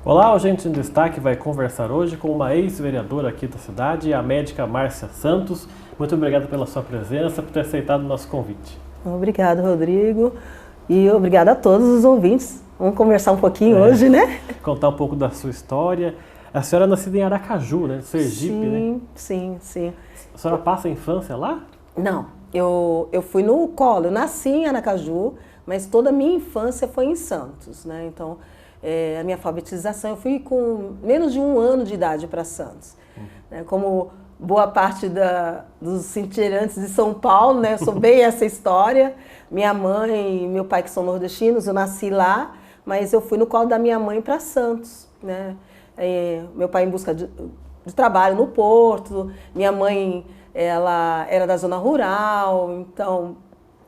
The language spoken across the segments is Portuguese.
Olá, o Gente em Destaque vai conversar hoje com uma ex-vereadora aqui da cidade, a médica Márcia Santos. Muito obrigado pela sua presença, por ter aceitado o nosso convite. Obrigado, Rodrigo. E obrigado a todos os ouvintes. Vamos conversar um pouquinho hoje, né? Contar um pouco da sua história. A senhora é nascida em Aracaju, né? Sergipe, né? Sim. A senhora passa a infância lá? Não, eu fui no colo. Eu nasci em Aracaju, mas toda a minha infância foi em Santos, né? Então, a minha alfabetização, eu fui com menos de 1 ano de idade para Santos. Como boa parte dos cintirantes de São Paulo, né? Eu sou bem essa história. Minha mãe e meu pai, que são nordestinos, eu nasci lá, mas eu fui no colo da minha mãe para Santos, né? Meu pai em busca de trabalho no Porto, minha mãe, ela era da zona rural, então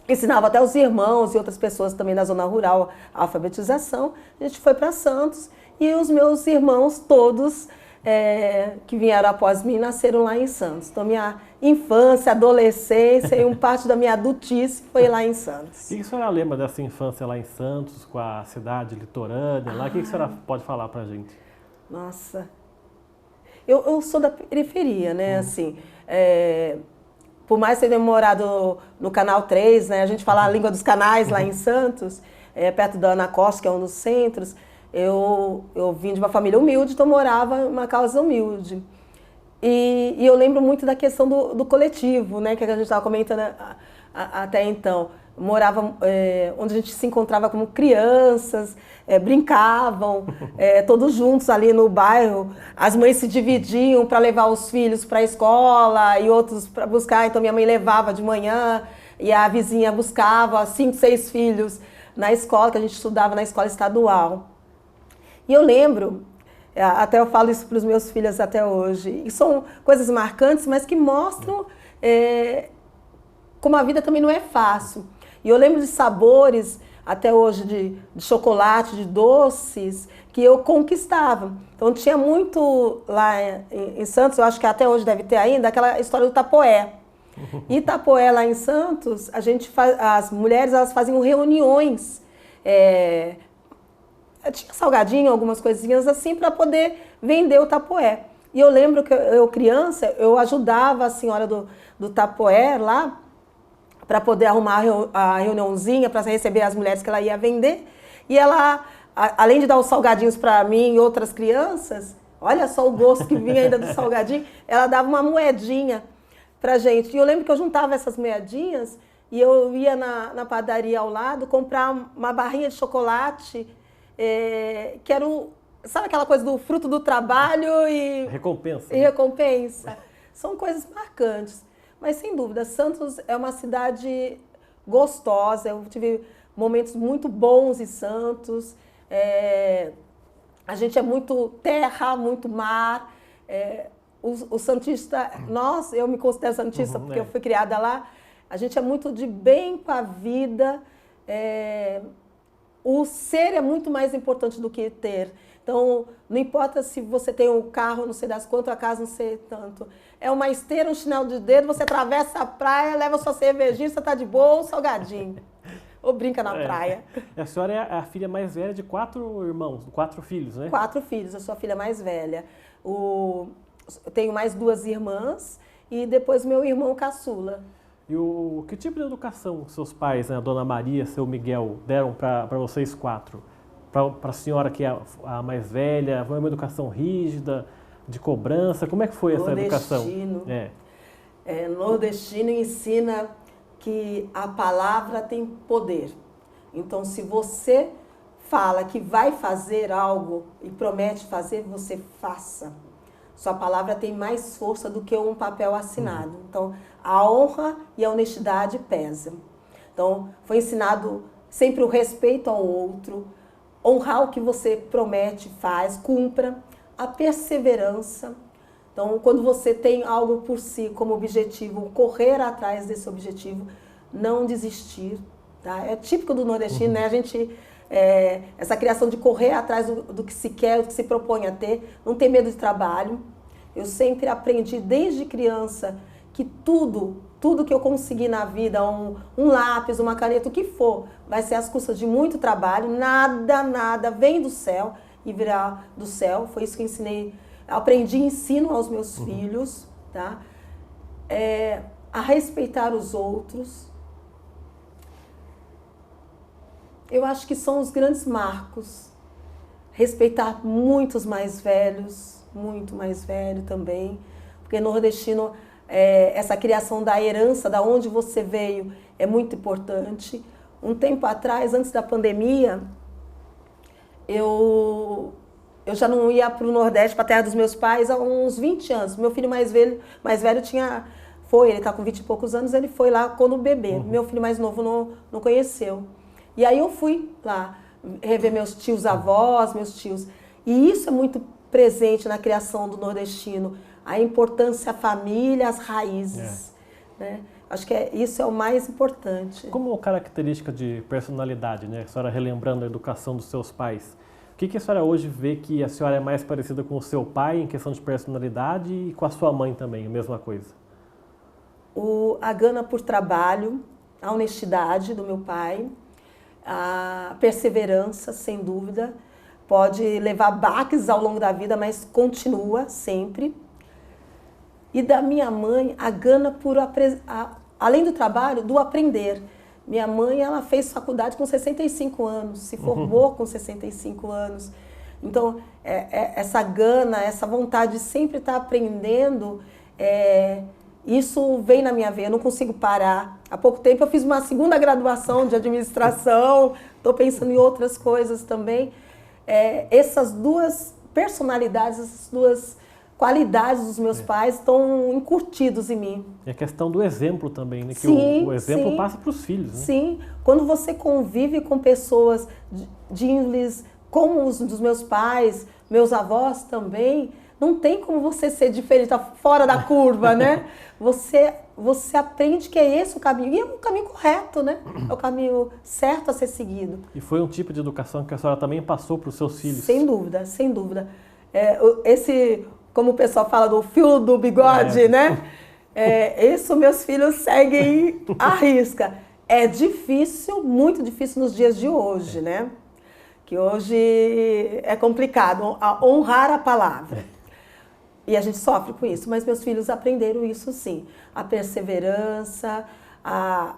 ensinava até os irmãos e outras pessoas também da zona rural a alfabetização. A gente foi para Santos e os meus irmãos todos que vieram após mim nasceram lá em Santos. Então minha infância, adolescência e parte da minha adultice foi lá em Santos. O que a senhora lembra dessa infância lá em Santos, com a cidade litorânea lá? O que a senhora pode falar pra gente? Nossa, eu sou da periferia, né? Assim, por mais ter morado no Canal 3, né? A gente fala a língua dos canais lá em Santos, perto da Ana Costa, que é um dos centros. Eu vim de uma família humilde, então morava em uma casa humilde. E eu lembro muito da questão do coletivo, né? Que a gente estava comentando até então. Morava onde a gente se encontrava como crianças, brincavam, todos juntos ali no bairro. As mães se dividiam para levar os filhos para a escola e outros para buscar. Então minha mãe levava de manhã e a vizinha buscava 5, 6 filhos na escola, que a gente estudava na escola estadual. E eu lembro, até eu falo isso para os meus filhos até hoje, e são coisas marcantes, mas que mostram como a vida também não é fácil. E eu lembro de sabores, até hoje, de chocolate, de doces, que eu conquistava. Então tinha muito lá em Santos, eu acho que até hoje deve ter ainda, aquela história do tapoé. E tapoé lá em Santos, as mulheres elas faziam reuniões, tinha salgadinho, algumas coisinhas assim, para poder vender o tapoé. E eu lembro que eu criança, eu ajudava a senhora do tapoé lá, para poder arrumar a reuniãozinha, para receber as mulheres que ela ia vender. E ela, além de dar os salgadinhos para mim e outras crianças, olha só o gosto que vinha ainda do salgadinho, ela dava uma moedinha para gente. E eu lembro que eu juntava essas moedinhas e eu ia na padaria ao lado comprar uma barrinha de chocolate, que era sabe aquela coisa do fruto do trabalho e recompensa. E recompensa. São coisas marcantes. Mas, sem dúvida, Santos é uma cidade gostosa. Eu tive momentos muito bons em Santos. A gente é muito terra, muito mar. O santista, eu me considero santista porque eu fui criada lá. A gente é muito de bem com a vida. O ser é muito mais importante do que ter. Então, não importa se você tem um carro, não sei das quantas, a casa não sei tanto. É uma esteira, um chinelo de dedo, você atravessa a praia, leva sua cervejinha, você tá de boa, um salgadinho. Ou brinca na praia. A senhora é a filha mais velha de 4 irmãos, 4 filhos, né? 4 filhos, eu sou a filha mais velha. Eu tenho mais 2 irmãs e depois meu irmão caçula. E que tipo de educação seus pais, né, a dona Maria, seu Miguel, deram para vocês 4? Para a senhora que é a mais velha, foi uma educação rígida, de cobrança? Como é que foi essa educação? Nordestino ensina que a palavra tem poder. Então, se você fala que vai fazer algo e promete fazer, você faça. Sua palavra tem mais força do que um papel assinado. Então, a honra e a honestidade pesam. Então, foi ensinado sempre o respeito ao outro, honrar o que você promete, faz, cumpra, a perseverança. Então, quando você tem algo por si como objetivo, correr atrás desse objetivo, não desistir. Tá? É típico do nordestino, né? A gente, essa criação de correr atrás do que se quer, do que se propõe a ter, não ter medo de trabalho. Eu sempre aprendi desde criança que tudo que eu conseguir na vida, um lápis, uma caneta, o que for, vai ser às custas de muito trabalho, nada vem do céu. e virar do céu. Foi isso que eu ensinei, aprendi ensino aos meus filhos, tá? A respeitar os outros. Eu acho que são os grandes marcos. Respeitar muitos mais velhos, muito mais velho também, porque nordestino, essa criação da herança, da onde você veio, é muito importante. Um tempo atrás, antes da pandemia, eu já não ia para o Nordeste, para a terra dos meus pais, há uns 20 anos. Meu filho mais velho ele está com 20 e poucos anos, ele foi lá quando bebê. Meu filho mais novo não conheceu. E aí eu fui lá rever meus tios avós, meus tios. E isso é muito presente na criação do nordestino, a importância da família, as raízes. Né? Acho que isso é o mais importante. Como característica de personalidade, né? A senhora relembrando a educação dos seus pais, o que a senhora hoje vê que a senhora é mais parecida com o seu pai em questão de personalidade e com a sua mãe também, a mesma coisa? A gana por trabalho, a honestidade do meu pai, a perseverança, sem dúvida. Pode levar baques ao longo da vida, mas continua sempre. E da minha mãe, a gana por, além do trabalho, do aprender. Minha mãe, ela fez faculdade com 65 anos, se formou com 65 anos. Então, essa gana, essa vontade de sempre estar aprendendo, isso vem na minha veia, eu não consigo parar. Há pouco tempo eu fiz uma segunda graduação de administração, estou pensando em outras coisas também. Essas duas personalidades, essas duas qualidades dos meus pais estão encurtidos em mim. E a questão do exemplo também, né? Que sim, o exemplo sim, passa para os filhos. Né? Sim, quando você convive com pessoas de índoles como os dos meus pais, meus avós também, não tem como você ser diferente, tá fora da curva, né? Você aprende que é esse o caminho, e é o caminho correto, né? É o caminho certo a ser seguido. E foi um tipo de educação que a senhora também passou para os seus filhos? Sem dúvida, sem dúvida. Como o pessoal fala do fio do bigode, né? Isso meus filhos seguem à risca. É difícil, muito difícil nos dias de hoje, né? Que hoje é complicado honrar a palavra. E a gente sofre com isso, mas meus filhos aprenderam isso sim. A perseverança, a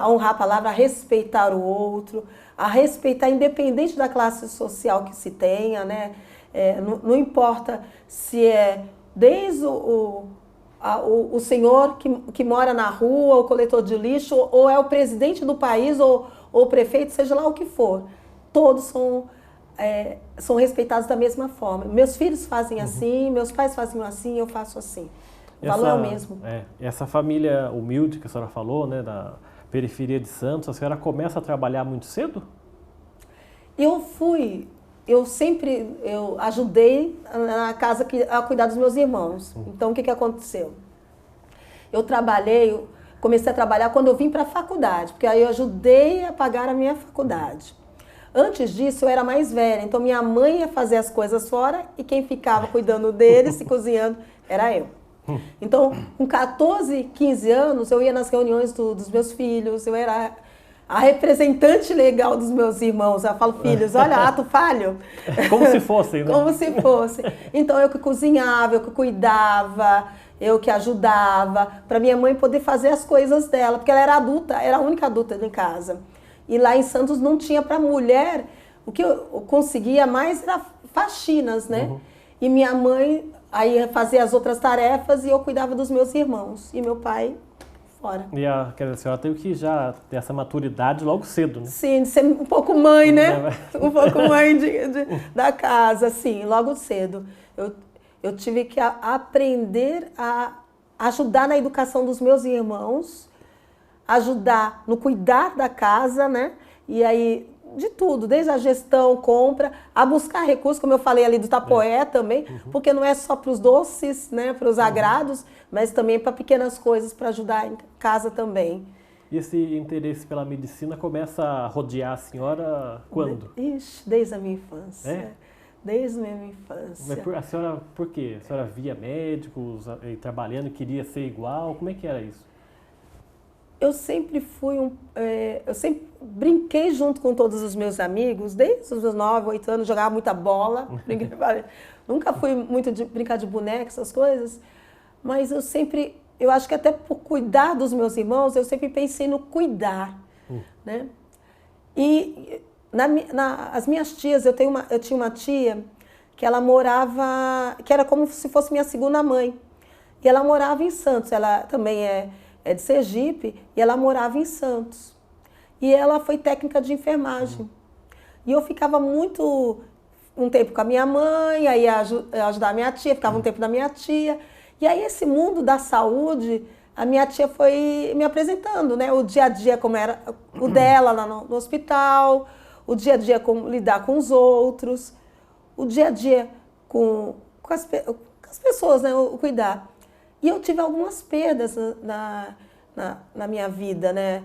honrar a palavra, a respeitar o outro, a respeitar independente da classe social que se tenha, né? Não importa se é desde o senhor que mora na rua, o coletor de lixo, ou é o presidente do país, ou o prefeito, seja lá o que for. Todos são respeitados da mesma forma. Meus filhos fazem assim, meus pais fazem assim, eu faço assim. O valor é o mesmo. Essa família humilde que a senhora falou, né, da periferia de Santos, a senhora começa a trabalhar muito cedo? Eu sempre ajudei na casa a cuidar dos meus irmãos. Então, o que aconteceu? Comecei a trabalhar quando eu vim para a faculdade, porque aí eu ajudei a pagar a minha faculdade. Antes disso, eu era mais velha, então minha mãe ia fazer as coisas fora e quem ficava cuidando deles e cozinhando era eu. Então, com 14, 15 anos, eu ia nas reuniões dos meus filhos, eu era a representante legal dos meus irmãos. Eu falo, filhos, olha, ato falho. Como se fossem, né? Como se fosse. Então, eu que cozinhava, eu que cuidava, eu que ajudava, para minha mãe poder fazer as coisas dela, porque ela era adulta, era a única adulta em casa. E lá em Santos não tinha para mulher, o que eu conseguia mais era faxinas, né? E minha mãe aí fazia as outras tarefas e eu cuidava dos meus irmãos. E meu pai fora. E a senhora teve que já ter essa maturidade logo cedo, né? Sim, de ser um pouco mãe, né? Um pouco mãe da casa, sim, logo cedo. Eu tive que aprender a ajudar na educação dos meus irmãos, ajudar no cuidar da casa, né? E aí, de tudo, desde a gestão, compra, a buscar recursos, como eu falei ali do Tapoé também, porque não é só para os doces, né? Para os agrados, mas também para pequenas coisas, para ajudar em casa também. E esse interesse pela medicina começa a rodear a senhora quando? Desde a minha infância. Desde a minha infância. Mas a senhora, por quê? A senhora via médicos trabalhando e queria ser igual? Como é que era isso? Eu sempre eu sempre brinquei junto com todos os meus amigos, desde os meus 9, 8 anos, jogava muita bola. Nunca fui muito de brincar de boneca, essas coisas, mas eu acho que até por cuidar dos meus irmãos, eu sempre pensei no cuidar, né? E as minhas tias, eu tinha uma tia que ela morava, que era como se fosse minha segunda mãe. E ela morava em Santos, ela também é de Sergipe, e ela morava em Santos. E ela foi técnica de enfermagem. E eu ficava um tempo com a minha mãe, aí ia ajudar a minha tia, ficava um tempo na minha tia. E aí esse mundo da saúde, a minha tia foi me apresentando, né? O dia a dia como era o dela lá no hospital, o dia a dia como lidar com os outros, o dia a dia com as pessoas, né? O cuidar. E eu tive algumas perdas na minha vida, né?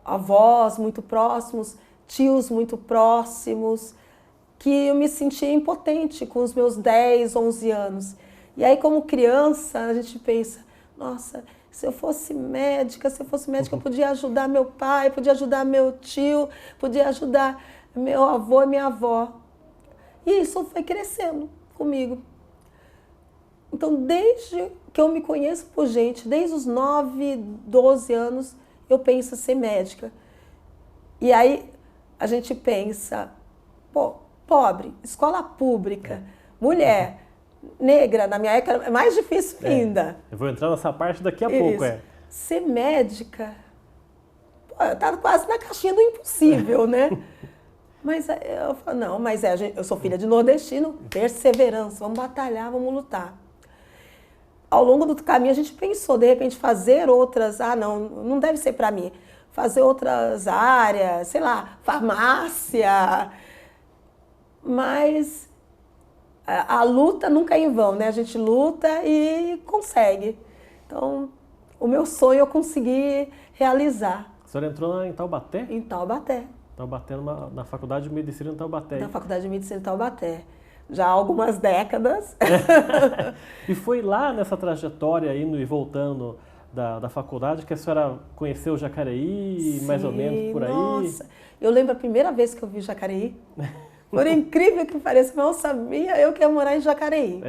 Avós muito próximos, tios muito próximos, que eu me sentia impotente com os meus 10, 11 anos. E aí, como criança, a gente pensa, nossa, se eu fosse médica, eu podia ajudar meu pai, podia ajudar meu tio, podia ajudar meu avô e minha avó. E isso foi crescendo comigo. Então, desde que eu me conheço por gente, desde os 9, 12 anos, eu penso em ser médica. E aí a gente pensa, pô, pobre, escola pública, mulher, negra, na minha época é mais difícil ainda. Eu vou entrar nessa parte daqui a pouco. Ser médica, pô, tá quase na caixinha do impossível, né? Mas eu falo, não, mas eu sou filha de nordestino, perseverança, vamos batalhar, vamos lutar. Ao longo do caminho a gente pensou, de repente, fazer outras, não deve ser para mim, fazer outras áreas, sei lá, farmácia, mas a luta nunca é em vão, né? A gente luta e consegue. Então, o meu sonho eu consegui realizar. A senhora entrou em Taubaté? Em Taubaté. Taubaté, na Faculdade de Medicina em Taubaté. Na Faculdade de Medicina em Taubaté. Já há algumas décadas. E foi lá nessa trajetória, indo e voltando da faculdade, que a senhora conheceu Jacareí, mais ou menos por aí? Nossa, eu lembro a primeira vez que eu vi Jacareí. Por incrível que pareça, mas eu sabia eu que ia morar em Jacareí.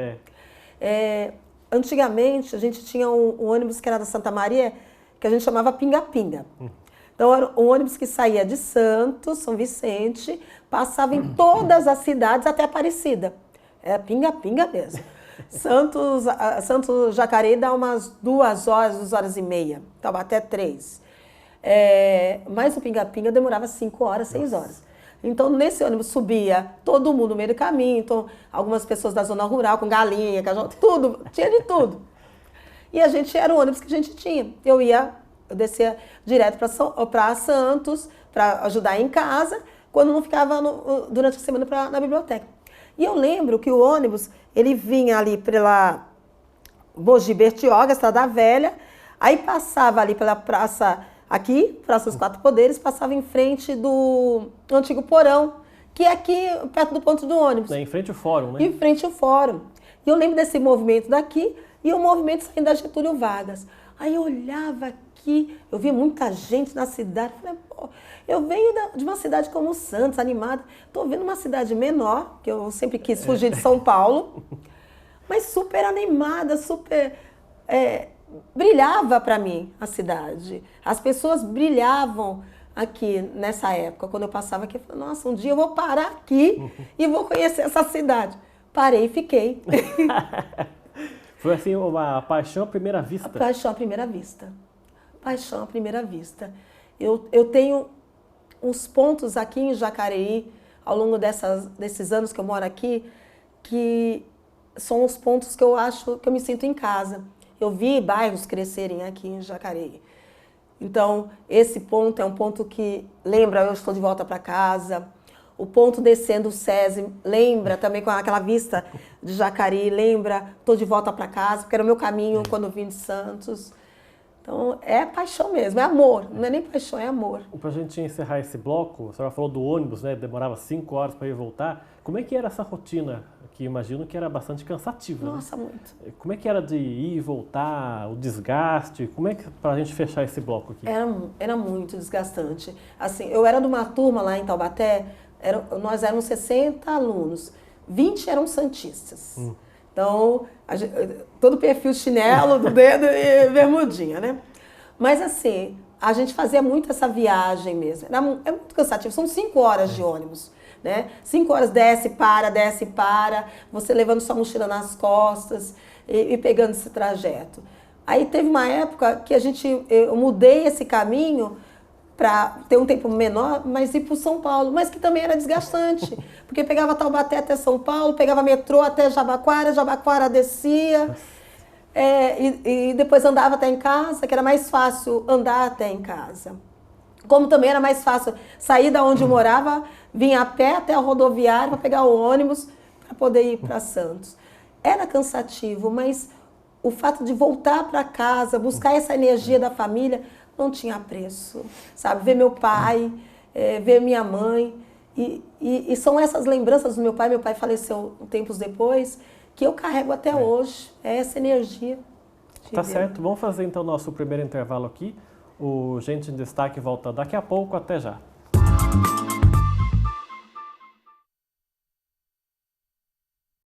Antigamente, a gente tinha um ônibus que era da Santa Maria, que a gente chamava Pinga-Pinga. Então, era um ônibus que saía de Santos, São Vicente, passava em todas as cidades até Aparecida. Era pinga-pinga mesmo. Santos, Jacareí dá umas 2 horas, 2 horas e meia. Taubaté 3. Mas o pinga-pinga demorava 5 horas, 6 horas. Então, nesse ônibus subia todo mundo no meio do caminho. Então, algumas pessoas da zona rural, com galinha, cachorro, tudo, tinha de tudo. E a gente era o ônibus que a gente tinha. Eu descia direto para Santos, para ajudar em casa, quando não ficava durante a semana na biblioteca. E eu lembro que o ônibus, ele vinha ali pela Mogi Bertioga, Estrada Velha, aí passava ali pela praça, Praça dos Quatro Poderes, passava em frente do antigo porão, que é aqui perto do ponto do ônibus. Em frente ao fórum, né? Em frente ao fórum. E eu lembro desse movimento daqui e o movimento saindo da Getúlio Vargas. Aí eu olhava aqui, eu via muita gente na cidade, falei, pô, eu venho de uma cidade como Santos, animada, estou vendo uma cidade menor, que eu sempre quis fugir de São Paulo, mas super animada, super... brilhava para mim a cidade. As pessoas brilhavam aqui nessa época, quando eu passava aqui, eu falei, nossa, um dia eu vou parar aqui e vou conhecer essa cidade. Parei e fiquei. Foi assim uma paixão à primeira vista? Paixão à primeira vista. Paixão à primeira vista. Eu tenho uns pontos aqui em Jacareí, ao longo desses anos que eu moro aqui, que são os pontos que eu acho que eu me sinto em casa. Eu vi bairros crescerem aqui em Jacareí. Então, esse ponto é um ponto que lembra, eu estou de volta para casa. O ponto descendo o SESI, lembra também com aquela vista de Jacareí, lembra, estou de volta para casa, porque era o meu caminho quando eu vim de Santos. Então, é paixão mesmo, é amor, não é nem paixão, é amor. Para a gente encerrar esse bloco, a senhora falou do ônibus, né? Demorava 5 horas para ir voltar. Como é que era essa rotina que imagino que era bastante cansativa. Nossa, né? muito. Como é que era de ir e voltar, o desgaste? Como é que, para a gente fechar esse bloco aqui? Era muito desgastante. Assim, eu era de uma turma lá em Taubaté, nós éramos 60 alunos, 20 eram santistas. Então, todo perfil chinelo do dedo e bermudinha, né? Mas assim, a gente fazia muito essa viagem mesmo. É muito cansativo, são 5 horas de ônibus. Né? 5 horas desce, para, você levando sua mochila nas costas e pegando esse trajeto. Aí teve uma época que eu mudei esse caminho para ter um tempo menor, mas ir para o São Paulo, mas que também era desgastante, porque pegava Taubaté até São Paulo, pegava metrô até Jabaquara descia, e depois andava até em casa, que era mais fácil andar até em casa. Como também era mais fácil sair da onde eu morava, vir a pé até a rodoviária para pegar o ônibus para poder ir para Santos. Era cansativo, mas o fato de voltar para casa, buscar essa energia da família, não tinha preço. Sabe, ver meu pai, ver minha mãe. E são essas lembranças do meu pai faleceu tempos depois, que eu carrego até hoje. É essa energia. Tá certo, vamos fazer então o nosso primeiro intervalo aqui. O Gente em Destaque volta daqui a pouco, até já.